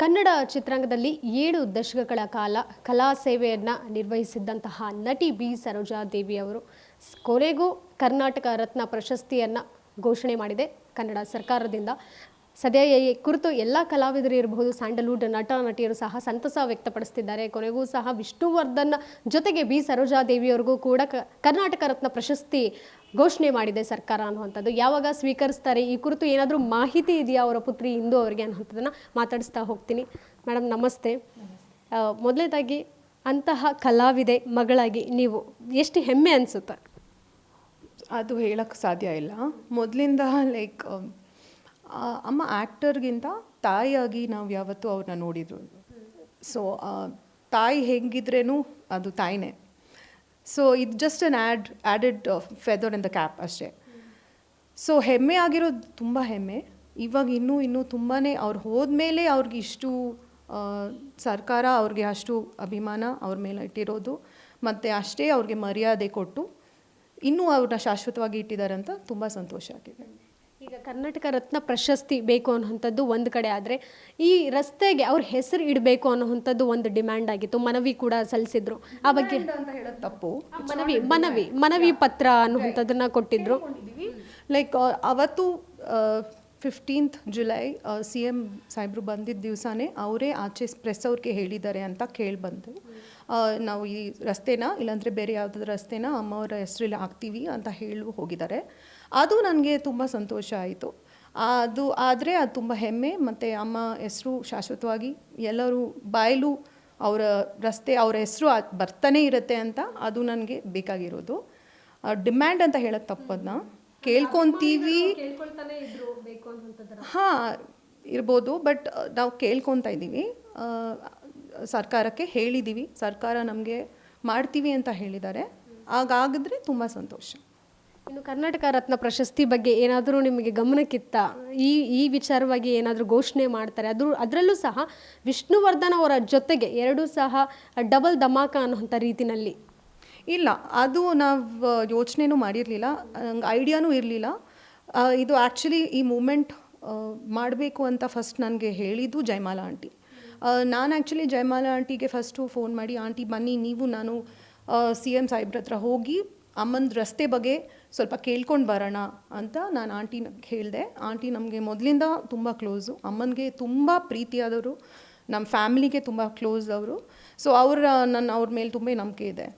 ಕನ್ನಡ ಚಿತ್ರರಂಗದಲ್ಲಿ 7 ದಶಕಗಳ ಕಾಲ ಕಲಾ ಸೇವೆಯನ್ನು ನಿರ್ವಹಿಸಿದ್ದಂತಹ ನಟಿ ಬಿ ಸರೋಜಾದೇವಿ ಅವರು ಕೊನೆಗೂ ಕರ್ನಾಟಕ ರತ್ನ ಪ್ರಶಸ್ತಿಯನ್ನು ಘೋಷಣೆ ಮಾಡಿದೆ ಕನ್ನಡ ಸರ್ಕಾರದಿಂದ. ಸದ್ಯ ಈ ಕುರಿತು ಎಲ್ಲ ಕಲಾವಿದರು ಇರಬಹುದು, ಸ್ಯಾಂಡಲ್ವುಡ್ ನಟ ನಟಿಯರು ಸಹ ಸಂತಸ ವ್ಯಕ್ತಪಡಿಸ್ತಿದ್ದಾರೆ. ಕೊನೆಗೂ ಸಹ ವಿಷ್ಣುವರ್ಧನ್ ಜೊತೆಗೆ ಬಿ ಸರೋಜಾದೇವಿಯವರಿಗೂ ಕೂಡ ಕರ್ನಾಟಕ ರತ್ನ ಪ್ರಶಸ್ತಿ ಘೋಷಣೆ ಮಾಡಿದೆ ಸರ್ಕಾರ ಅನ್ನುವಂಥದ್ದು. ಯಾವಾಗ ಸ್ವೀಕರಿಸ್ತಾರೆ, ಈ ಕುರಿತು ಏನಾದರೂ ಮಾಹಿತಿ ಇದೆಯಾ ಅವರ ಪುತ್ರಿ ಇಂದು ಅವರಿಗೆ ಅನ್ನೋಂಥದ್ದನ್ನು ಮಾತಾಡಿಸ್ತಾ ಹೋಗ್ತೀನಿ. ಮೇಡಮ್ ನಮಸ್ತೆ. ಮೊದಲನೇದಾಗಿ ಅಂತಹ ಕಲಾವಿದೆ ಮಗಳಾಗಿ ನೀವು ಎಷ್ಟು ಹೆಮ್ಮೆ ಅನಿಸುತ್ತೆ? ಅದು ಹೇಳಕ್ಕೆ ಸಾಧ್ಯ ಇಲ್ಲ. ಮೊದಲಿಂದ ಲೈಕ್ ಅಮ್ಮ ಆ್ಯಕ್ಟರ್ಗಿಂತ ತಾಯಿಯಾಗಿ ನಾವು ಯಾವತ್ತೂ ಅವ್ರನ್ನ ನೋಡಿದ್ರು. ಸೊ ತಾಯಿ ಹೆಂಗಿದ್ರೇನು ಅದು ತಾಯಿನೇ. ಸೊ ಇದು just an added feather in the cap ಅಷ್ಟೇ. ಸೊ ಹೆಮ್ಮೆ ಆಗಿರೋದು ತುಂಬ ಹೆಮ್ಮೆ. ಇವಾಗ ಇನ್ನೂ ತುಂಬಾ ಅವ್ರು ಹೋದ್ಮೇಲೆ ಅವ್ರಿಗೆ ಇಷ್ಟು ಸರ್ಕಾರ ಅವ್ರಿಗೆ ಅಷ್ಟು ಅಭಿಮಾನ ಅವ್ರ ಮೇಲೆ ಇಟ್ಟಿರೋದು, ಮತ್ತು ಅಷ್ಟೇ ಅವ್ರಿಗೆ ಮರ್ಯಾದೆ ಕೊಟ್ಟು ಇನ್ನೂ ಅವ್ರನ್ನ ಶಾಶ್ವತವಾಗಿ ಇಟ್ಟಿದ್ದಾರೆ ಅಂತ ತುಂಬ ಸಂತೋಷ ಆಗಿದೆ. ಈಗ ಕರ್ನಾಟಕ ರತ್ನ ಪ್ರಶಸ್ತಿ ಬೇಕು ಅನ್ನೋಂಥದ್ದು ಒಂದು ಕಡೆ ಆದರೆ, ಈ ರಸ್ತೆಗೆ ಅವ್ರ ಹೆಸರು ಇಡಬೇಕು ಅನ್ನೋಂಥದ್ದು ಒಂದು ಡಿಮ್ಯಾಂಡ್ ಆಗಿತ್ತು, ಮನವಿ ಕೂಡ ಸಲ್ಲಿಸಿದ್ರು. ಆ ಬಗ್ಗೆ ಅಂತ ಹೇಳೋದು ತಪ್ಪು. ಮನವಿ ಪತ್ರ ಅನ್ನುವಂಥದ್ದನ್ನು ಕೊಟ್ಟಿದ್ರು. ಲೈಕ್ ಅವತ್ತು 15th ಜುಲೈ ಸಿ ಎಮ್ ಸಾಹೇಬರು ಬಂದಿದ್ದ ದಿವಸನೇ ಅವರೇ ಆಚೆ ಪ್ರೆಸ್ ಅವ್ರಿಗೆ ಹೇಳಿದ್ದಾರೆ ಅಂತ ಕೇಳಿಬಂತು. ನಾವು ಈ ರಸ್ತೆನ ಇಲ್ಲಾಂದರೆ ಬೇರೆ ಯಾವುದಾದ್ರು ರಸ್ತೆನ ಅಮ್ಮವರ ಹೆಸರಲ್ಲಿ ಹಾಕ್ತೀವಿ ಅಂತ ಹೇಳಿ ಹೋಗಿದ್ದಾರೆ. ಅದು ನನಗೆ ತುಂಬ ಸಂತೋಷ ಆಯಿತು. ಅದು ಆದರೆ ಅದು ತುಂಬ ಹೆಮ್ಮೆ, ಮತ್ತು ಅಮ್ಮ ಹೆಸರು ಶಾಶ್ವತವಾಗಿ ಎಲ್ಲರೂ ಬಾಯಲು ಅವರ ರಸ್ತೆ ಅವರ ಹೆಸರು ಬರ್ತಾನೆ ಇರುತ್ತೆ ಅಂತ ಅದು ನನಗೆ ಬೇಕಾಗಿರೋದು. ಡಿಮ್ಯಾಂಡ್ ಅಂತ ಹೇಳೋದು ತಪ್ಪದನ್ನ ಕೇಳ್ಕೊತೀವಿ. ಹಾಂ ಇರ್ಬೋದು, ಬಟ್ ನಾವು ಕೇಳ್ಕೊತಾ ಇದ್ದೀವಿ, ಸರ್ಕಾರಕ್ಕೆ ಹೇಳಿದ್ದೀವಿ, ಸರ್ಕಾರ ನಮಗೆ ಮಾಡ್ತೀವಿ ಅಂತ ಹೇಳಿದ್ದಾರೆ. ಹಾಗಾಗಿದ್ರೆ ತುಂಬ ಸಂತೋಷ. ಇನ್ನು ಕರ್ನಾಟಕ ರತ್ನ ಪ್ರಶಸ್ತಿ ಬಗ್ಗೆ ಏನಾದರೂ ನಿಮಗೆ ಗಮನಕ್ಕಿತ್ತ? ಈ ವಿಚಾರವಾಗಿ ಏನಾದರೂ ಘೋಷಣೆ ಮಾಡ್ತಾರೆ? ಅದರಲ್ಲೂ ಸಹ ವಿಷ್ಣುವರ್ಧನ್ ಅವರ ಜೊತೆಗೆ ಎರಡೂ ಸಹ ಡಬಲ್ ಧಮಾಕ ಅನ್ನೋಂಥ ರೀತಿನಲ್ಲಿ. ಇಲ್ಲ, ಅದು ನಾವು ಯೋಚನೆನೂ ಮಾಡಿರಲಿಲ್ಲ, ನಂಗೆ ಐಡಿಯಾನೂ ಇರಲಿಲ್ಲ. ಇದು ಆ್ಯಕ್ಚುಲಿ ಈ ಮೂಮೆಂಟ್ ಮಾಡಬೇಕು ಅಂತ ಫಸ್ಟ್ ನನಗೆ ಹೇಳಿದ್ದು ಜಯಮಾಲಾ ಆಂಟಿ. ನಾನು ಆ್ಯಕ್ಚುಲಿ ಜಯಮಾಲಾ ಆಂಟಿಗೆ ಫಸ್ಟು ಫೋನ್ ಮಾಡಿ, ಆಂಟಿ ಬನ್ನಿ ನೀವು ನಾನು ಸಿ ಎಮ್ ಸಾಹೇಬ್ರ ಹತ್ರ ಹೋಗಿ ಅಮ್ಮನ ರಸ್ತೆ ಬಗ್ಗೆ ಸ್ವಲ್ಪ ಕೇಳ್ಕೊಂಡು ಬರೋಣ ಅಂತ ನಾನು ಆಂಟಿನ ಹೇಳಿದೆ. ಆಂಟಿ ನಮಗೆ ಮೊದಲಿಂದ ತುಂಬ ಕ್ಲೋಸು, ಅಮ್ಮನಿಗೆ ತುಂಬ ಪ್ರೀತಿಯಾದವರು, ನಮ್ಮ ಫ್ಯಾಮಿಲಿಗೆ ತುಂಬ ಕ್ಲೋಸ್ ಅವರು. ಸೊ ಅವ್ರ ಮೇಲೆ ತುಂಬ ನಂಬಿಕೆ ಇದೆ.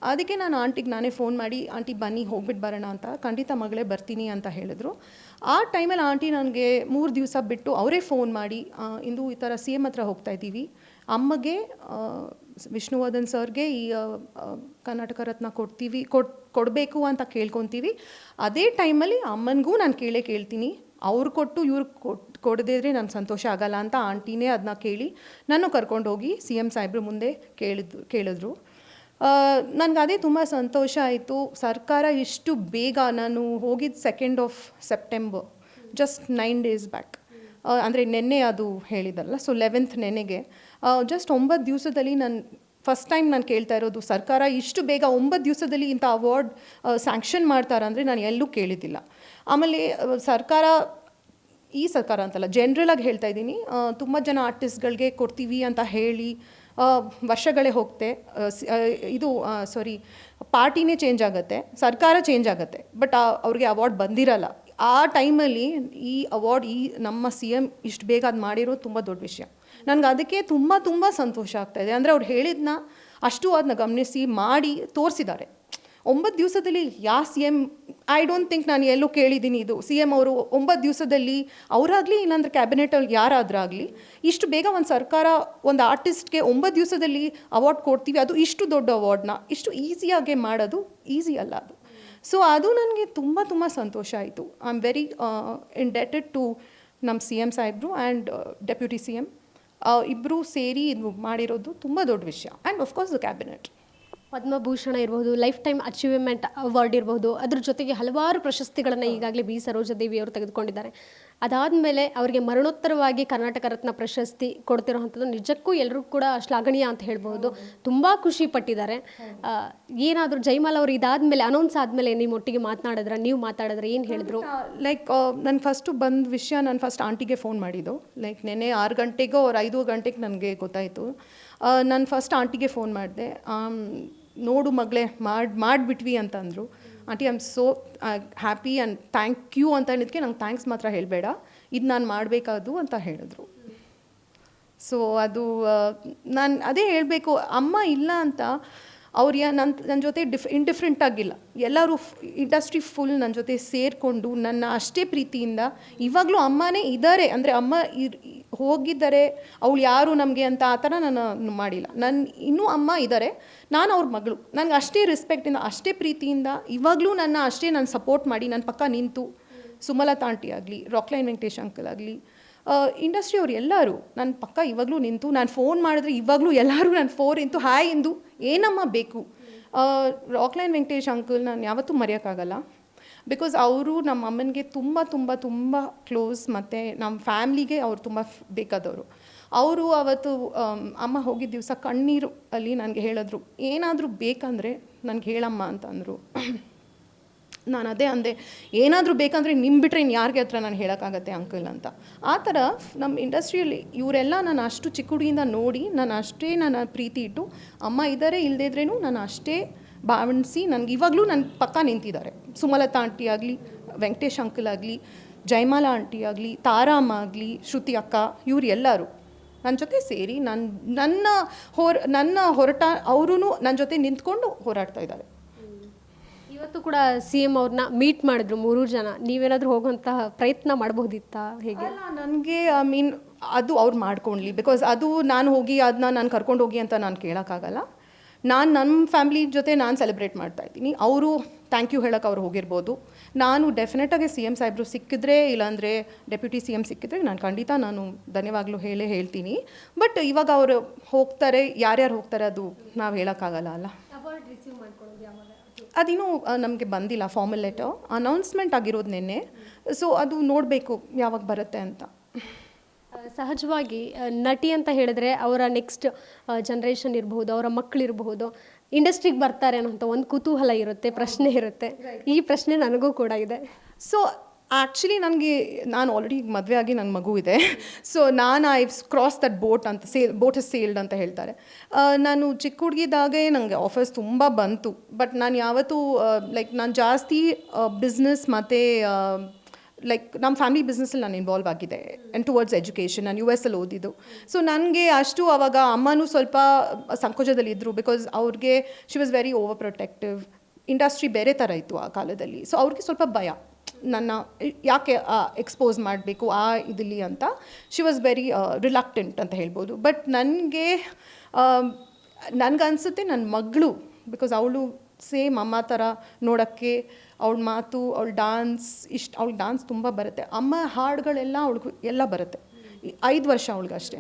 ಅದಕ್ಕೆ ನಾನು ಆಂಟಿಗೆ ನಾನೇ ಫೋನ್ ಮಾಡಿ, ಆಂಟಿ ಬನ್ನಿ ಹೋಗ್ಬಿಟ್ಟು ಬರೋಣ ಅಂತ, ಖಂಡಿತ ಮಗಳೇ ಬರ್ತೀನಿ ಅಂತ ಹೇಳಿದ್ರು. ಆ ಟೈಮಲ್ಲಿ ಆಂಟಿ ನನಗೆ 3 ದಿವಸ ಬಿಟ್ಟು ಅವರೇ ಫೋನ್ ಮಾಡಿ, ಇಂದು ಈ ಥರ ಸಿ ಎಮ್ ಹತ್ರ ಹೋಗ್ತಾ ಇದ್ದೀವಿ, ಅಮ್ಮಗೆ ವಿಷ್ಣುವರ್ಧನ್ ಸರ್ಗೆ ಈ ಕರ್ನಾಟಕ ರತ್ನ ಕೊಡಬೇಕು ಅಂತ ಕೇಳ್ಕೊತೀವಿ. ಅದೇ ಟೈಮಲ್ಲಿ ಅಮ್ಮನಿಗೂ ನಾನು ಕೇಳ್ತೀನಿ, ಅವ್ರು ಕೊಟ್ಟು ಇವ್ರು ಕೊಡದಿದ್ರೆ ನನಗೆ ಸಂತೋಷ ಆಗಲ್ಲ ಅಂತ ಆಂಟಿನೇ ಅದನ್ನ ಕೇಳಿ ನಾನು ಕರ್ಕೊಂಡೋಗಿ ಸಿ ಎಮ್ ಸಾಹೇಬ್ರ ಮುಂದೆ ಕೇಳಿದ್ರು. ನನಗೆ ಅದೇ ತುಂಬ ಸಂತೋಷ ಆಯಿತು. ಸರ್ಕಾರ ಇಷ್ಟು ಬೇಗ, ನಾನು ಹೋಗಿದ್ದು 2nd of September, just 9 days back, ಅಂದರೆ ನೆನ್ನೆ ಅದು ಹೇಳಿದಲ್ಲ, ಸೊ 11th ನೆನ್ನೆಗೆ ಜಸ್ಟ್ 9 ದಿವಸದಲ್ಲಿ ಫಸ್ಟ್ ಟೈಮ್ ನಾನು ಕೇಳ್ತಾ ಇರೋದು, ಸರ್ಕಾರ ಇಷ್ಟು ಬೇಗ 9 ದಿವಸದಲ್ಲಿ ಇಂಥ ಅವಾರ್ಡ್ ಸ್ಯಾಂಕ್ಷನ್ ಮಾಡ್ತಾರಂದರೆ ನಾನು ಎಲ್ಲೂ ಕೇಳಿದ್ದಿಲ್ಲ. ಆಮೇಲೆ ಈ ಸರ್ಕಾರ ಅಂತಲ್ಲ, ಜನ್ರಲಾಗಿ ಹೇಳ್ತಾ ಇದ್ದೀನಿ, ತುಂಬ ಜನ ಆರ್ಟಿಸ್ಟ್ಗಳಿಗೆ ಕೊಡ್ತೀವಿ ಅಂತ ಹೇಳಿ ವರ್ಷಗಳೇ ಹೋಗುತ್ತೆ, ಪಾರ್ಟಿನೇ ಚೇಂಜ್ ಆಗುತ್ತೆ, ಸರ್ಕಾರ ಚೇಂಜ್ ಆಗುತ್ತೆ, ಬಟ್ ಅವ್ರಿಗೆ ಅವಾರ್ಡ್ ಬಂದಿರಲ್ಲ. ಆ ಟೈಮಲ್ಲಿ ಈ ಅವಾರ್ಡ್ ನಮ್ಮ ಸಿ ಎಮ್ ಇಷ್ಟು ಬೇಗ ಅದು ಮಾಡಿರೋದು ತುಂಬ ದೊಡ್ಡ ವಿಷಯ. ನನಗೆ ಅದಕ್ಕೆ ತುಂಬ ಸಂತೋಷ ಆಗ್ತಾಯಿದೆ. ಅಂದರೆ ಅವ್ರು ಹೇಳಿದ್ನ ಅಷ್ಟು ಅದನ್ನ ಗಮನಿಸಿ ಮಾಡಿ ತೋರಿಸಿದ್ದಾರೆ. 9 ದಿವಸದಲ್ಲಿ ಯಾವ C M, I don't think ನಾನು ಎಲ್ಲೂ ಕೇಳಿದ್ದೀನಿ ಇದು. ಸಿ ಎಮ್ ಅವರು 9 ದಿವಸದಲ್ಲಿ ಅವರಾಗಲಿ ಇಲ್ಲಾಂದ್ರೆ ಕ್ಯಾಬಿನೆಟಲ್ಲಿ ಯಾರಾದ್ರಾಗಲಿ ಇಷ್ಟು ಬೇಗ ಒಂದು ಸರ್ಕಾರ ಒಂದು ಆರ್ಟಿಸ್ಟ್ಗೆ 9 ದಿವಸದಲ್ಲಿ ಅವಾರ್ಡ್ ಕೊಡ್ತೀವಿ, ಅದು ಇಷ್ಟು ದೊಡ್ಡ ಅವಾರ್ಡ್ನ ಇಷ್ಟು ಈಸಿಯಾಗೆ ಮಾಡೋದು ಈಸಿ ಅಲ್ಲ ಅದು. ಸೊ ಅದು ನನಗೆ ತುಂಬ ಸಂತೋಷ ಆಯಿತು. I am very indebted to ನಮ್ಮ ಸಿ ಎಮ್ ಸಾಹೇಬ್ರು ಆ್ಯಂಡ್ ಡೆಪ್ಯೂಟಿ ಸಿ ಎಮ್ ಇಬ್ಬರು ಸೇರಿ ಇದು ಮಾಡಿರೋದು ತುಂಬ ದೊಡ್ಡ ವಿಷಯ. And of course the cabinet. Padma Bhushan ಇರ್ಬೋದು, ಲೈಫ್ ಟೈಮ್ ಅಚೀವ್ಮೆಂಟ್ ಅವಾರ್ಡ್ ಇರ್ಬೋದು, ಅದ್ರ ಜೊತೆಗೆ ಹಲವಾರು ಪ್ರಶಸ್ತಿಗಳನ್ನು ಈಗಾಗಲೇ ಬಿ ಸರೋಜಾದೇವಿ ಅವರು ತೆಗೆದುಕೊಂಡಿದ್ದಾರೆ. ಅದಾದಮೇಲೆ ಅವರಿಗೆ ಮರಣೋತ್ತರವಾಗಿ ಕರ್ನಾಟಕ ರತ್ನ ಪ್ರಶಸ್ತಿ ಕೊಡ್ತಿರೋವಂಥದ್ದು ನಿಜಕ್ಕೂ ಎಲ್ಲರೂ ಕೂಡ ಶ್ಲಾಘನೀಯ ಅಂತ ಹೇಳ್ಬೋದು. ತುಂಬ ಖುಷಿ ಪಟ್ಟಿದ್ದಾರೆ. ಏನಾದರೂ ಜೈಮಾಲ್ ಅವರು ಇದಾದಮೇಲೆ ಅನೌನ್ಸ್ ಆದಮೇಲೆ ನಿಮ್ಮ ಒಟ್ಟಿಗೆ ಮಾತನಾಡಿದ್ರೆ, ನೀವು ಮಾತಾಡಿದ್ರೆ ಏನು ಹೇಳಿದ್ರು? ಲೈಕ್ ನಾನು ಫಸ್ಟು ಬಂದ ವಿಷಯ ನಾನು ಫಸ್ಟ್ ಆಂಟಿಗೆ ಫೋನ್ ಮಾಡಿದ್ದು. ಲೈಕ್ ನೆನ್ನೆ 6 ಗಂಟೆಗೋ ಅವ್ರು 5 ಗಂಟೆಗೆ ನನಗೆ ಗೊತ್ತಾಯಿತು. ನಾನು ಫಸ್ಟ್ ಆಂಟಿಗೆ ಫೋನ್ ಮಾಡಿದೆ. ನೋಡು ಮಗಳೇ ಮಾಡಿಬಿಟ್ವಿ ಅಂತಂದರು. Aunty I am so happy and thank you ಅಂತ ಹೇಳಿದ್ಕೆ ನಂಗೆ ಥ್ಯಾಂಕ್ಸ್ ಮಾತ್ರ ಹೇಳಬೇಡ, ಇದು ನಾನು ಮಾಡಬೇಕಾದು ಅಂತ ಹೇಳಿದ್ರು. ಸೊ ಅದು ನಾನು ಅದೇ ಹೇಳಬೇಕು, ಅಮ್ಮ ಇಲ್ಲ ಅಂತ ಅವ್ರು ನನ್ನ ಜೊತೆ ಇಂಡಿಫ್ರೆಂಟ್ ಆಗಿಲ್ಲ. ಎಲ್ಲರೂ ಇಂಡಸ್ಟ್ರಿ ಫುಲ್ ನನ್ನ ಜೊತೆ ಸೇರಿಕೊಂಡು ನನ್ನ ಅಷ್ಟೇ ಪ್ರೀತಿಯಿಂದ ಇವಾಗಲೂ ಅಮ್ಮನೇ ಇದ್ದಾರೆ. ಅಂದರೆ ಅಮ್ಮ ಹೋಗಿದ್ದಾರೆ, ಅವಳು ಯಾರು ನಮಗೆ ಅಂತ ಆ ಥರ ನಾನು ಮಾಡಿಲ್ಲ. ಇನ್ನೂ ಅಮ್ಮ ಇದ್ದಾರೆ, ನಾನು ಅವ್ರ ಮಗಳು. ನನಗೆ ಅಷ್ಟೇ ರೆಸ್ಪೆಕ್ಟಿಂದ ಅಷ್ಟೇ ಪ್ರೀತಿಯಿಂದ ಇವಾಗಲೂ ನಾನು ಸಪೋರ್ಟ್ ಮಾಡಿ ನನ್ನ ಪಕ್ಕ ನಿಂತು, ಸುಮಲತಾ ಆಂಟಿ ಆಗಲಿ, ರಾಕ್ಲೈನ್ ವೆಂಕಟೇಶ್ ಅಂಕಲ್ ಆಗಲಿ, ಇಂಡಸ್ಟ್ರಿ ಅವ್ರು ಎಲ್ಲರೂ ನನ್ನ ಪಕ್ಕ ಇವಾಗಲೂ ನಿಂತು, ನಾನು ಫೋನ್ ಮಾಡಿದ್ರೆ ಇವಾಗಲೂ ಎಲ್ಲರೂ ನಾನು ಇಂತು ಹಾಯ್ ಎಂದು ಏನಮ್ಮ ಬೇಕು. ರಾಕ್ಲೈನ್ ವೆಂಕಟೇಶ್ ಅಂಕಲ್ ನಾನು ಯಾವತ್ತೂ ಮರೆಯೋಕ್ಕಾಗಲ್ಲ. ಬಿಕಾಸ್ ಅವರು ನಮ್ಮ ಅಮ್ಮನಿಗೆ ತುಂಬ ತುಂಬ ತುಂಬ ಕ್ಲೋಸ್, ಮತ್ತು ನಮ್ಮ ಫ್ಯಾಮ್ಲಿಗೆ ಅವ್ರು ತುಂಬ ಬೇಕಾದವರು. ಅವರು ಅವತ್ತು ಅಮ್ಮ ಹೋಗಿದ್ದ ದಿವಸ ಕಣ್ಣೀರು ಅಲ್ಲಿ ನನಗೆ ಹೇಳಿದ್ರು, ಏನಾದರೂ ಬೇಕಂದರೆ ನನಗೆ ಹೇಳಮ್ಮ ಅಂತಂದರು. ನಾನು ಅದೇ ಅಂದೆ, ಏನಾದರೂ ಬೇಕಂದರೆ ನಿಮ್ಮ ಬಿಟ್ಟರೆ ಇನ್ನು ಯಾರಿಗೆ ಹತ್ರ ನಾನು ಹೇಳೋಕ್ಕಾಗತ್ತೆ ಅಂಕಲ್ ಅಂತ. ಆ ಥರ ನಮ್ಮ ಇಂಡಸ್ಟ್ರಿಯಲ್ಲಿ ಇವರೆಲ್ಲ ನಾನು ಅಷ್ಟು ಚಿಕ್ಕ ಹುಡುಗಿಯಿಂದ ನೋಡಿ ನಾನು ಅಷ್ಟೇ ನನ್ನ ಪ್ರೀತಿ ಇಟ್ಟು, ಅಮ್ಮ ಇದ್ದಾರೆ ಇಲ್ಲದಿದ್ರೇನು ನಾನು ಅಷ್ಟೇ ಭಾವಣಿಸಿ ನನಗೆ ಇವಾಗಲೂ ನನ್ನ ಪಕ್ಕ ನಿಂತಿದ್ದಾರೆ. ಸುಮಲತಾ ಆಂಟಿ ಆಗಲಿ, ವೆಂಕಟೇಶ್ ಅಂಕಲ್ ಆಗಲಿ, ಜೈಮಾಲಾ ಆಂಟಿ ಆಗಲಿ, ತಾರಾ ಅಮ್ಮ ಆಗಲಿ, ಶ್ರುತಿ ಅಕ್ಕ, ಇವ್ರು ಎಲ್ಲರೂ ನನ್ನ ಜೊತೆ ಸೇರಿ ನನ್ನ ಹೊರಟ ಅವರೂ ನನ್ನ ಜೊತೆ ನಿಂತ್ಕೊಂಡು ಹೋರಾಡ್ತಾ ಇದ್ದಾರೆ. ಇವತ್ತು ಕೂಡ CM ಅವ್ರನ್ನ ಮೀಟ್ ಮಾಡಿದ್ರು 3 ಜನ. ನೀವೇನಾದರೂ ಹೋಗುವಂತಹ ಪ್ರಯತ್ನ ಮಾಡಬಹುದಿತ್ತಾ, ಹೇಗೆ? ಅಲ್ಲ, ನನಗೆ ಅದು ಅವ್ರು ಮಾಡ್ಕೊಳ್ಳಿ. ಬಿಕಾಸ್ ಅದು ನಾನು ಹೋಗಿ ಅದನ್ನ ನಾನು ಕರ್ಕೊಂಡು ಹೋಗಿ ಅಂತ ನಾನು ಕೇಳೋಕ್ಕಾಗಲ್ಲ. ನನ್ನ ಫ್ಯಾಮ್ಲಿ ಜೊತೆ ನಾನು ಸೆಲೆಬ್ರೇಟ್ ಮಾಡ್ತಾಯಿದ್ದೀನಿ. ಅವರು ಥ್ಯಾಂಕ್ ಯು ಹೇಳೋಕೆ ಅವ್ರು ಹೋಗಿರ್ಬೋದು. ನಾನು ಡೆಫಿನೆಟಾಗಿ CM ಸಾಹೇಬರು ಸಿಕ್ಕಿದ್ರೆ, ಇಲ್ಲಾಂದರೆ ಡೆಪ್ಯೂಟಿ CM ಸಿಕ್ಕಿದ್ರೆ ನಾನು ಖಂಡಿತ ಧನ್ಯವಾಗ್ಲೂ ಹೇಳ್ತೀನಿ. ಬಟ್ ಇವಾಗ ಅವರು ಹೋಗ್ತಾರೆ, ಯಾರ್ಯಾರು ಹೋಗ್ತಾರೆ ಅದು ನಾವು ಹೇಳೋಕ್ಕಾಗಲ್ಲ ಅಲ್ಲ. ಅದಿನ್ನೂ ನಮಗೆ ಬಂದಿಲ್ಲ ಫಾರ್ಮಲ್ ಲೆಟರ್. ಅನೌನ್ಸ್ಮೆಂಟ್ ಆಗಿರೋದು ನಿನ್ನೆ. ಸೊ ಅದು ನೋಡಬೇಕು ಯಾವಾಗ ಬರುತ್ತೆ ಅಂತ. ಸಹಜವಾಗಿ ನಟಿ ಅಂತ ಹೇಳಿದ್ರೆ ಅವರ ನೆಕ್ಸ್ಟ್ ಜನ್ರೇಷನ್ ಇರಬಹುದು, ಅವರ ಮಕ್ಕಳಿರಬಹುದು, ಇಂಡಸ್ಟ್ರಿಗೆ ಬರ್ತಾರೆ ಅನ್ನೋಂಥ ಒಂದು ಕುತೂಹಲ ಇರುತ್ತೆ, ಪ್ರಶ್ನೆ ಇರುತ್ತೆ. ಈ ಪ್ರಶ್ನೆ ನನಗೂ ಕೂಡ ಇದೆ. ಸೊ ಆ್ಯಕ್ಚುಲಿ ನಾನು ಆಲ್ರೆಡಿ ಮದುವೆ ಆಗಿ ನನ್ನ ಮಗು ಇದೆ. So I cross that boat ಅಂತ ಬೋಟ್ ಇಸ್ ಸೇಲ್ಡ್ ಅಂತ ಹೇಳ್ತಾರೆ. ನಾನು ಚಿಕ್ಕ ಹುಡುಗಿದಾಗೆ ನನಗೆ ಆಫರ್ಸ್ ತುಂಬ ಬಂತು. ಬಟ್ ನಾನು ಯಾವತ್ತೂ ನಾನು ಜಾಸ್ತಿ ಬಿಸ್ನೆಸ್ ಮತ್ತು ಲೈಕ್ ನಮ್ಮ ಫ್ಯಾಮಿಲಿ ಬಿಸ್ನೆಸ್ಸಲ್ಲಿ ನಾನು ಇನ್ವಾಲ್ವ್ ಆಗಿದೆ ಆ್ಯಂಡ್ ಟುವರ್ಡ್ಸ್ ಎಜುಕೇಷನ್. ನಾನು US ಅಲ್ಲಿ ಓದಿದ್ದು. ಸೊ ನನಗೆ ಅಷ್ಟು ಆವಾಗ ಅಮ್ಮನೂ ಸ್ವಲ್ಪ ಸಂಕೋಚದಲ್ಲಿದ್ದರು. ಬಿಕಾಸ್ ಅವ್ರಿಗೆ she was very over protective. Industry ಬೇರೆ ಥರ ಇತ್ತು ಆ ಕಾಲದಲ್ಲಿ. ಸೊ ಅವ್ರಿಗೆ ಸ್ವಲ್ಪ ಭಯ, ನನ್ನ ಯಾಕೆ ಎಕ್ಸ್ಪೋಸ್ ಮಾಡಬೇಕು ಇದಿಲ್ಲಿ ಅಂತ. ಶಿ ವಾಸ್ ವೆರಿ ರಿಲಕ್ಟೆಂಟ್ ಅಂತ ಹೇಳ್ಬೋದು. ಬಟ್ ನನಗನ್ಸುತ್ತೆ ನನ್ನ ಮಗಳು, ಬಿಕಾಸ್ ಅವಳು ಸೇಮ್ ಅಮ್ಮ ಥರ ನೋಡೋಕ್ಕೆ, ಅವಳ ಮಾತು, ಅವಳ ಅವಳಿಗೆ ಡ್ಯಾನ್ಸ್ ತುಂಬ ಬರುತ್ತೆ. ಅಮ್ಮ ಹಾಡುಗಳೆಲ್ಲ ಎಲ್ಲ ಬರುತ್ತೆ. 5 ವರ್ಷ ಅವಳಿಗಷ್ಟೇ.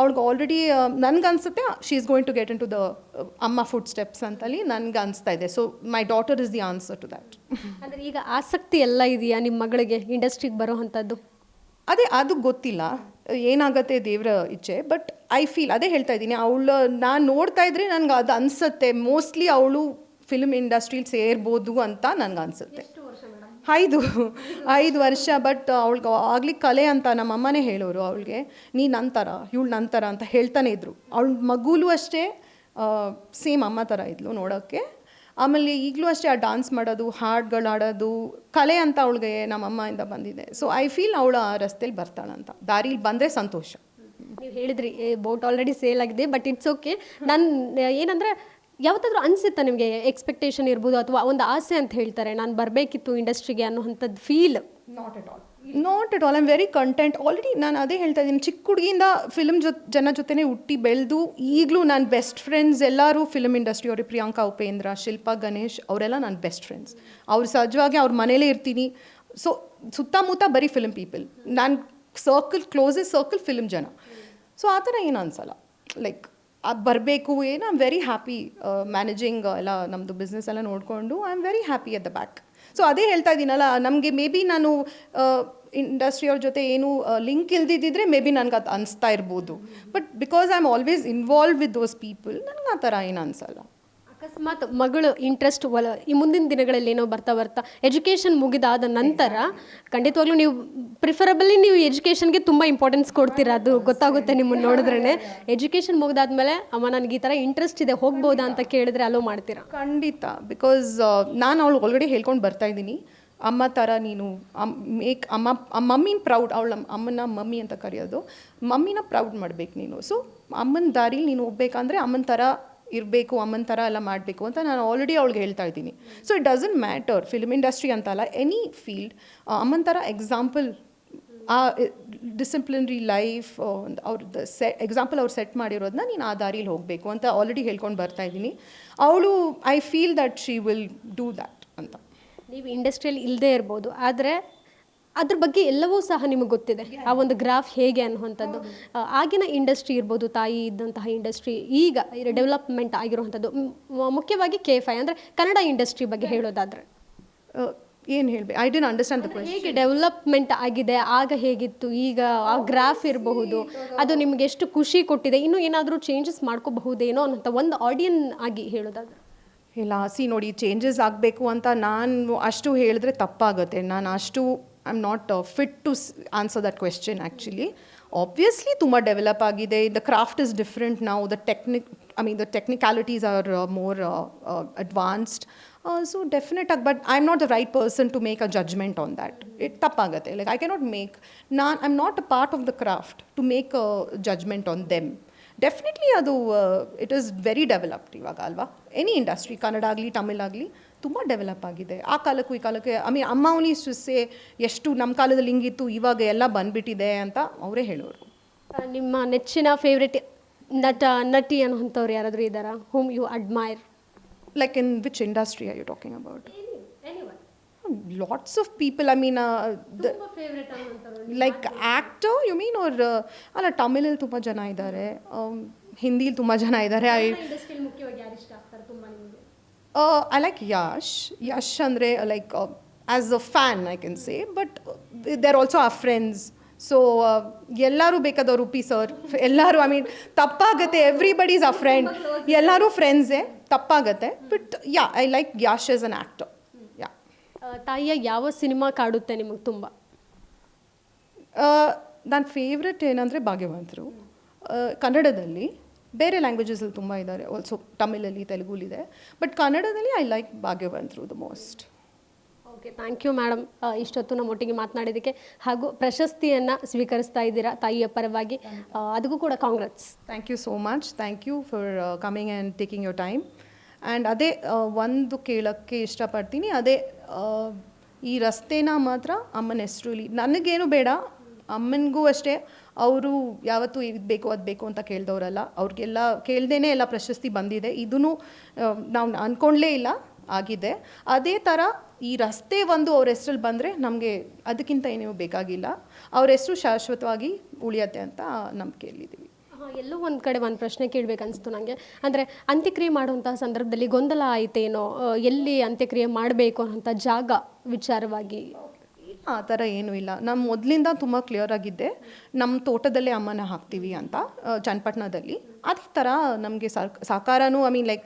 ಅವಳಿಗೆ ಆಲ್ರೆಡಿ ನನಗನ್ಸುತ್ತೆ she is going to get into the ಅಮ್ಮ ಫುಡ್ ಸ್ಟೆಪ್ಸ್ ಅಂತಲ್ಲಿ ನನಗೆ ಅನಿಸ್ತಾ ಇದೆ. So my daughter is the answer to that. ಅಂದರೆ ಈಗ ಆಸಕ್ತಿ ಎಲ್ಲ ಇದೆಯಾ ನಿಮ್ಮ ಮಗಳಿಗೆ ಇಂಡಸ್ಟ್ರಿಗೆ ಬರೋ ಅಂಥದ್ದು? ಅದು ಗೊತ್ತಿಲ್ಲ, ಏನಾಗುತ್ತೆ ದೇವರ ಇಚ್ಛೆ. ಬಟ್ ಐ ಫೀಲ್, ಅದೇ ಹೇಳ್ತಾ ಇದ್ದೀನಿ, ನಾನು ನೋಡ್ತಾ ಇದ್ರೆ ನನಗೆ ಅದು ಅನಿಸುತ್ತೆ ಮೋಸ್ಟ್ಲಿ ಅವಳು ಫಿಲ್ಮ್ ಇಂಡಸ್ಟ್ರೀಲಿ ಸೇರ್ಬೋದು ಅಂತ ನನಗೆ ಅನಿಸುತ್ತೆ. 5 ವರ್ಷ. ಬಟ್ ಅವಳಿಗೆ ಆಗ್ಲಿಕ್ಕೆ ಕಲೆ ಅಂತ ನಮ್ಮ ಅಮ್ಮನೇ ಹೇಳೋರು ಅವಳಿಗೆ, ನೀ ನಂತರ ಇವಳು ನಂತರ ಅಂತ ಹೇಳ್ತಾನೆ ಇದ್ರು. ಅವಳ ಮಗುಲೂ ಅಷ್ಟೇ ಸೇಮ್ ಅಮ್ಮ ಥರ ಇದ್ಲು ನೋಡೋಕ್ಕೆ. ಆಮೇಲೆ ಈಗಲೂ ಅಷ್ಟೇ ಆ ಡಾನ್ಸ್ ಮಾಡೋದು, ಹಾಡುಗಳು ಆಡೋದು, ಕಲೆ ಅಂತ ಅವಳಿಗೆ ನಮ್ಮಮ್ಮಿಂದ ಬಂದಿದೆ. ಸೊ ಐ ಫೀಲ್ ಅವಳು ಆ ರಸ್ತೆಯಲ್ಲಿ ಬರ್ತಾಳಂತ, ದಾರಿಲಿ ಬಂದರೆ ಸಂತೋಷ. ನೀವು ಹೇಳಿದ್ರಿ ಬೋಟ್ ಆಲ್ರೆಡಿ ಸೇಲ್ ಆಗಿದೆ, ಬಟ್ ಇಟ್ಸ್ ಓಕೆ. ನಾನು ಏನಂದರೆ ಯಾವತ್ತಾದರೂ ಅನಿಸುತ್ತಾ ನಿಮಗೆ, ಎಕ್ಸ್ಪೆಕ್ಟೇಷನ್ ಇರ್ಬೋದು ಅಥವಾ ಒಂದು ಆಸೆ ಅಂತ ಹೇಳ್ತಾರೆ, ನಾನು ಬರಬೇಕಿತ್ತು ಇಂಡಸ್ಟ್ರಿಗೆ ಅನ್ನೋವಂಥದ್ದು feel? Not at all. I am very content. Already ನಾನು ಅದೇ ಹೇಳ್ತಾ ಇದ್ದೀನಿ, ಚಿಕ್ಕ ಹುಡುಗಿಯಿಂದ ಫಿಲ್ಮ್ ಜನ ಜೊತೆನೇ ಹುಟ್ಟಿ ಬೆಳೆದು ಈಗಲೂ ನನ್ನ ಬೆಸ್ಟ್ ಫ್ರೆಂಡ್ಸ್ ಎಲ್ಲರೂ ಫಿಲ್ಮ್ ಇಂಡಸ್ಟ್ರಿ ಅವರೇ. ಪ್ರಿಯಾಂಕಾ ಉಪೇಂದ್ರ, ಶಿಲ್ಪಾ ಗಣೇಶ್ ಅವರೆಲ್ಲ ನನ್ನ ಬೆಸ್ಟ್ ಫ್ರೆಂಡ್ಸ್. ಅವ್ರು ಸಹಜವಾಗಿ ಅವ್ರ ಮನೇಲೇ ಇರ್ತೀನಿ. ಸೊ ಸುತ್ತಮುತ್ತ ಬರೀ ಫಿಲ್ಮ್ ಪೀಪಲ್. ನಾನು ಕ್ಲೋಸೆಸ್ಟ್ ಸರ್ಕಲ್ ಫಿಲ್ಮ್ ಜನ. ಸೊ ಆ ಥರ ಏನು ಅನಿಸಲ್ಲ. ಲೈಕ್ ಬರಬೇಕು ಏನು. I am very happy managing ಎಲ್ಲ ನಮ್ಮದು ಬಿಸ್ನೆಸ್ ಎಲ್ಲ ನೋಡಿಕೊಂಡು. I am very happy at the back. So ಅದೇ ಹೇಳ್ತಾ ಇದ್ದೀನಲ್ಲ, ನಮಗೆ ಮೇ ಬಿ ನಾನು ಇಂಡಸ್ಟ್ರಿಯವ್ರ ಜೊತೆ ಏನು ಲಿಂಕ್ ಇಲ್ದಿದ್ದರೆ ಮೇ ಬಿ ನನಗೆ ಅದು ಅನಿಸ್ತಾ ಇರ್ಬೋದು. But because I am always involve with those people, ನನಗೆ ಆ ಥರ ಏನು ಅನಿಸಲ್ಲ. ಅಕಸ್ಮಾತ್ ಮಗಳು ಇಂಟ್ರೆಸ್ಟ್ ಈ ಮುಂದಿನ ದಿನಗಳಲ್ಲಿ ಏನೋ ಬರ್ತಾ ಎಜುಕೇಷನ್ ಮುಗಿದಾದ ನಂತರ ಖಂಡಿತವಾಗ್ಲೂ ನೀವು ಪ್ರಿಫರಬಲಿ ನೀವು ಎಜುಕೇಷನ್ಗೆ ತುಂಬ ಇಂಪಾರ್ಟೆನ್ಸ್ ಕೊಡ್ತೀರಾ, ಅದು ಗೊತ್ತಾಗುತ್ತೆ ನಿಮ್ಮನ್ನು ನೋಡಿದ್ರೇ. ಎಜುಕೇಷನ್ ಮುಗಿದಾದ್ಮೇಲೆ ಅಮ್ಮ ನನಗೆ ಈ ಥರ ಇಂಟ್ರೆಸ್ಟ್ ಇದೆ ಹೋಗ್ಬೋದಾ ಅಂತ ಕೇಳಿದ್ರೆ ಅಲೋ ಮಾಡ್ತೀರಾ? ಖಂಡಿತ. ಬಿಕಾಸ್ ನಾನು ಅವಳು ಆಲ್ರೆಡಿ ಹೇಳ್ಕೊಂಡು ಬರ್ತಾ ಇದ್ದೀನಿ, ಅಮ್ಮ ಥರ ನೀನು ಮೇಕ್ ಮಮ್ಮಿನ ಪ್ರೌಡ್, ಅವಳ ಅಮ್ಮನ ಮಮ್ಮಿ ಅಂತ ಕರೆಯೋದು, ಮಮ್ಮಿನ ಪ್ರೌಡ್ ಮಾಡಬೇಕು ನೀನು. ಸೊ ಅಮ್ಮನ ದಾರಿಲಿ ನೀನು ಹೋಗ್ಬೇಕಂದ್ರೆ ಅಮ್ಮನ ಥರ ಇರಬೇಕು, ಅಮ್ಮನ ಥರ ಎಲ್ಲ ಮಾಡಬೇಕು ಅಂತ ನಾನು ಆಲ್ರೆಡಿ ಅವ್ಳಿಗೆ ಹೇಳ್ತಾ ಇದ್ದೀನಿ. So it doesn't matter film industry ಅಂತಲ್ಲ, ಎನಿ ಫೀಲ್ಡ್, ಅಮ್ಮನ ಥರ ಎಕ್ಸಾಂಪಲ್, ಆ ಡಿಸಿಪ್ಲಿನರಿ ಲೈಫ್ ಅವ್ರದ್ದು ಎಕ್ಸಾಂಪಲ್ ಅವ್ರು ಸೆಟ್ ಮಾಡಿರೋದನ್ನ ನೀನು ಆ ದಾರಿಲಿ ಹೋಗಬೇಕು ಅಂತ ಆಲ್ರೆಡಿ ಹೇಳ್ಕೊಂಡು ಬರ್ತಾ ಇದ್ದೀನಿ. ಅವಳು I feel that she will do that ಅಂತ. ನೀವು ಇಂಡಸ್ಟ್ರಿಯಲ್ಲಿ ಇಲ್ಲದೇ ಇರ್ಬೋದು, ಆದರೆ ಅದ್ರ ಬಗ್ಗೆ ಎಲ್ಲವೂ ಸಹ ನಿಮಗೆ ಗೊತ್ತಿದೆ, ಆ ಒಂದು ಗ್ರಾಫ್ ಹೇಗೆ ಅನ್ನುವಂಥದ್ದು. ಆಗಿನ ಇಂಡಸ್ಟ್ರಿ ಇರ್ಬೋದು, ತಾಯಿ ಇದ್ದಂತಹ ಇಂಡಸ್ಟ್ರಿ, ಈಗ ಡೆವಲಪ್ಮೆಂಟ್ ಆಗಿರುವಂಥದ್ದು, ಮುಖ್ಯವಾಗಿ K5 ಅಂದರೆ ಕನ್ನಡ ಇಂಡಸ್ಟ್ರಿ ಬಗ್ಗೆ ಹೇಳೋದಾದರೆ ಏನು ಹೇಳಬೇಕು? I did understand the question. ಹೇಗೆ ಡೆವಲಪ್ಮೆಂಟ್ ಆಗಿದೆ, ಆಗ ಹೇಗಿತ್ತು, ಈಗ ಆ ಗ್ರಾಫ್ ಇರಬಹುದು, ಅದು ನಿಮಗೆ ಎಷ್ಟು ಖುಷಿ ಕೊಟ್ಟಿದೆ, ಇನ್ನೂ ಏನಾದರೂ ಚೇಂಜಸ್ ಮಾಡ್ಕೋಬಹುದೇನೋ ಅನ್ನೋಂಥ ಒಂದು ಆಡಿಯನ್ ಆಗಿ ಹೇಳೋದಾದ್ರೆ? ಇಲ್ಲ, ನೋಡಿ, ಚೇಂಜಸ್ ಆಗಬೇಕು ಅಂತ ನಾನು ಅಷ್ಟು ಹೇಳಿದ್ರೆ ತಪ್ಪಾಗುತ್ತೆ. ನಾನು ಅಷ್ಟು I am not fit to answer that question actually. Obviously ತುಂಬ ಡೆವಲಪ್ ಆಗಿದೆ, ದ ಕ್ರಾಫ್ಟ್ ಇಸ್ ಡಿಫ್ರೆಂಟ್ ನಾವು, the technicalities are more advanced. So ಡೆಫಿನೆಟಾಗಿ, but I am not the right person to make a judgement on that. ತಪ್ಪಾಗುತ್ತೆ. Like I cannot make, I am not a part of the craft to make a judgement on them. Definitely ಅದು it is very developed ಇವಾಗ ಅಲ್ವಾ. Any industry, Kannada ಆಗಲಿ ತಮಿಳ್ ಆಗಲಿ, ತುಂಬ develop ಆಗಿದೆ. ಆ ಕಾಲಕ್ಕೂ ಈ ಕಾಲಕ್ಕೆ ಅಮ್ಮ ಅವನಿ ಸುಸ್ಸೆ ಎಷ್ಟು ನಮ್ಮ ಕಾಲದಲ್ಲಿ ಹಿಂಗಿತ್ತು, ಇವಾಗ ಎಲ್ಲ ಬಂದುಬಿಟ್ಟಿದೆ ಅಂತ ಅವರೇ ಹೇಳೋರು. ನಿಮ್ಮ ನೆಚ್ಚಿನ ಫೇವ್ರೆಟ್ ನಟಿ ಅನ್ನುವಂಥವ್ರು ಯಾರಾದರೂ ಇದ್ದಾರಾ, whom you admire? Like in which industry are you talking about? Lots of people, like actor you mean, or ಅಲ್ಲ, ತಮಿಳಲ್ಲಿ ತುಂಬ ಜನ ಇದ್ದಾರೆ, ಹಿಂದಿಲಿ ತುಂಬ ಜನ ಇದ್ದಾರೆ. I like Yash ಅಂದರೆ like as a fan I can say, but there also are friends. So ಎಲ್ಲರೂ ಬೇಕಾದವರು, ಪಿ ಸರ್, ಎಲ್ಲರೂ, ತಪ್ಪಾಗುತ್ತೆ, ಎವ್ರಿಬಡಿ ಈಸ್ ಅ ಫ್ರೆಂಡ್, ಎಲ್ಲರೂ ಫ್ರೆಂಡ್ಸೇ, ತಪ್ಪಾಗುತ್ತೆ. But I like Yash as an actor. ತಾಯಿಯ ಯಾವ ಸಿನಿಮಾ ಕಾಡುತ್ತೆ ನಿಮಗೆ ತುಂಬ? ನನ್ನ ಫೇವ್ರೆಟ್ ಏನಂದರೆ ಭಾಗ್ಯವಂತರು. ಕನ್ನಡದಲ್ಲಿ, ಬೇರೆ ಲ್ಯಾಂಗ್ವೇಜಸಲ್ಲಿ ತುಂಬ ಇದ್ದಾರೆ ಆಲ್ಸೋ, ತಮಿಳಲ್ಲಿ, ತೆಲುಗುಲಿದೆ, ಬಟ್ ಕನ್ನಡದಲ್ಲಿ I like Bhagyavantharu the most. Okay, thank you madam, ಇಷ್ಟೊತ್ತು ನಮ್ಮೊಟ್ಟಿಗೆ ಮಾತನಾಡಿದ್ದಕ್ಕೆ, ಹಾಗೂ ಪ್ರಶಸ್ತಿಯನ್ನು ಸ್ವೀಕರಿಸ್ತಾ ಇದ್ದೀರಾ ತಾಯಿಯ ಪರವಾಗಿ, ಅದಕ್ಕೂ ಕೂಡ congrats. Thank you so much. Thank you for coming and taking your time. And ಅದೇ ಒಂದು ಕೇಳೋಕ್ಕೆ ಇಷ್ಟಪಡ್ತೀನಿ, ಅದೇ ಈ ರಸ್ತೆನ ಮಾತ್ರ ಅಮ್ಮನ ಹೆಸರಲ್ಲಿ, ನನಗೇನು ಬೇಡ, ಅಮ್ಮನಿಗೂ ಅಷ್ಟೇ. ಅವರು ಯಾವತ್ತೂ ಇದು ಬೇಕು ಅದು ಬೇಕು ಅಂತ ಕೇಳಿದವರಲ್ಲ, ಅವ್ರಿಗೆಲ್ಲ ಕೇಳ್ದೇ ಎಲ್ಲ ಪ್ರಶಸ್ತಿ ಬಂದಿದೆ. ಇದೂ ನಾವು ಅಂದ್ಕೊಂಡ್ಲೇ ಇಲ್ಲ, ಆಗಿದೆ. ಅದೇ ಥರ ಈ ರಸ್ತೆ ಒಂದು ಅವ್ರ ಹೆಸ್ರಲ್ಲಿ ಬಂದರೆ ನಮಗೆ ಅದಕ್ಕಿಂತ ಏನೂ ಬೇಕಾಗಿಲ್ಲ, ಅವ್ರ ಹೆಸರು ಶಾಶ್ವತವಾಗಿ ಉಳಿಯತ್ತೆ ಅಂತ ನಂಬಿಕೆಯಲ್ಲಿದ್ದೀವಿ. ಎಲ್ಲೋ ಒಂದು ಕಡೆ ಒಂದು ಪ್ರಶ್ನೆ ಕೇಳಬೇಕನ್ನಿಸ್ತು ನನಗೆ, ಅಂದರೆ ಅಂತ್ಯಕ್ರಿಯೆ ಮಾಡುವಂತಹ ಸಂದರ್ಭದಲ್ಲಿ ಗೊಂದಲ ಆಯಿತೇನೋ, ಎಲ್ಲಿ ಅಂತ್ಯಕ್ರಿಯೆ ಮಾಡಬೇಕು ಅನ್ನೋಂಥ ಜಾಗ ವಿಚಾರವಾಗಿ? ಆ ಥರ ಏನೂ ಇಲ್ಲ. ನಮ್ಮ ಮೊದಲಿಂದ ತುಂಬ ಕ್ಲಿಯರ್ ಆಗಿದ್ದೆ, ನಮ್ಮ ತೋಟದಲ್ಲೇ ಅಮ್ಮನ ಹಾಕ್ತೀವಿ ಅಂತ, ಚನ್ನಪಟ್ಟಣದಲ್ಲಿ. ಅದೇ ಥರ ನಮಗೆ ಸಹಕಾರನೂ ಲೈಕ್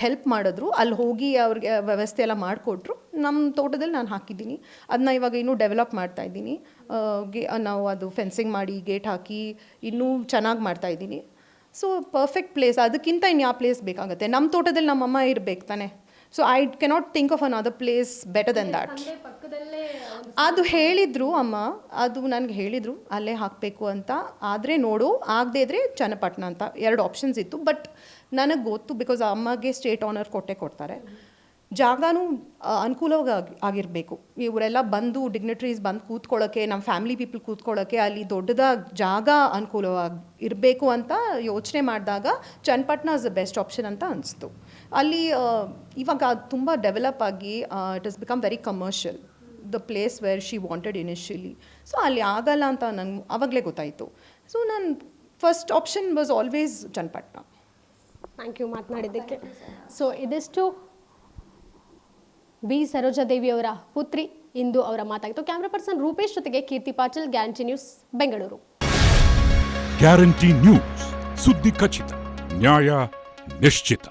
ಹೆಲ್ಪ್ ಮಾಡಿದ್ರು, ಅಲ್ಲಿ ಹೋಗಿ ಅವ್ರಿಗೆ ವ್ಯವಸ್ಥೆ ಎಲ್ಲ ಮಾಡಿಕೊಟ್ರು. ನಮ್ಮ ತೋಟದಲ್ಲಿ ನಾನು ಹಾಕಿದ್ದೀನಿ, ಅದನ್ನ ಇವಾಗ ಇನ್ನೂ ಡೆವಲಪ್ ಮಾಡ್ತಾಯಿದ್ದೀನಿ. ನಾವು ಅದು ಫೆನ್ಸಿಂಗ್ ಮಾಡಿ, ಗೇಟ್ ಹಾಕಿ ಇನ್ನೂ ಚೆನ್ನಾಗಿ ಮಾಡ್ತಾಯಿದ್ದೀನಿ. ಸೊ ಪರ್ಫೆಕ್ಟ್ ಪ್ಲೇಸ್, ಅದಕ್ಕಿಂತ ಇನ್ನು ಯಾವ ಪ್ಲೇಸ್ ಬೇಕಾಗುತ್ತೆ? ನಮ್ಮ ತೋಟದಲ್ಲಿ ನಮ್ಮಮ್ಮ ಇರಬೇಕು ತಾನೆ. So I cannot think of another place better than that. ಅದು ಹೇಳಿದರು ಅಮ್ಮ, ಅದು ನನಗೆ ಹೇಳಿದರು ಅಲ್ಲೇ ಹಾಕಬೇಕು ಅಂತ. ಆದರೆ ನೋಡು, ಆಗದೇ ಇದ್ದರೆ ಚನ್ನಪಟ್ಟಣ ಅಂತ 2 ಆಪ್ಷನ್ಸ್ ಇತ್ತು. ಬಟ್ ನನಗೆ ಗೊತ್ತು, ಬಿಕಾಸ್ ಅಮ್ಮಗೆ ಸ್ಟೇಟ್ ಆನರ್ ಕೊಡ್ತಾರೆ. ಜಾಗನೂ ಅನುಕೂಲವಾಗಿ ಆಗಿರಬೇಕು. ಇವರೆಲ್ಲ ಬಂದು ಡಿಗ್ನಿಟ್ರೀಸ್ ಬಂದು ಕೂತ್ಕೊಳ್ಳೋಕ್ಕೆ, ನಮ್ಮ ಫ್ಯಾಮಿಲಿ ಪೀಪಲ್ ಕೂತ್ಕೊಳ್ಳೋಕ್ಕೆ ಅಲ್ಲಿ ದೊಡ್ಡದಾಗಿ ಜಾಗ ಅನುಕೂಲವಾಗಿ ಇರಬೇಕು ಅಂತ ಯೋಚನೆ ಮಾಡಿದಾಗ Channapatna is the best option ಅಂತ ಅನಿಸ್ತು. ಅಲ್ಲಿ ಇವಾಗ ತುಂಬ ಡೆವಲಪ್ ಆಗಿ it is become very commercial, the place where she wanted initially. So ಅಲ್ಲಿ ಆಗಲ್ಲ ಅಂತ ನಂಗೆ ಆವಾಗಲೇ ಗೊತ್ತಾಯಿತು. ಸೊ ನನ್ನ first option was always Channapatna. Thank you ಮಾತನಾಡಿದ್ದಕ್ಕೆ. ಸೊ ಇದಿಷ್ಟು ಬಿ ಸರೋಜಾದೇವಿಯವರ ಪುತ್ರಿ ಇಂದು ಅವರ ಮಾತಾಗಿತ್ತು. ಕ್ಯಾಮ್ರಾ ಪರ್ಸನ್ ರೂಪೇಶ್ ಜೊತೆಗೆ Keerthi Patil, Guarantee News, Bengaluru. Guarantee News, ಸುದ್ದಿ ಖಚಿತ, ನ್ಯಾಯ ನಿಶ್ಚಿತ.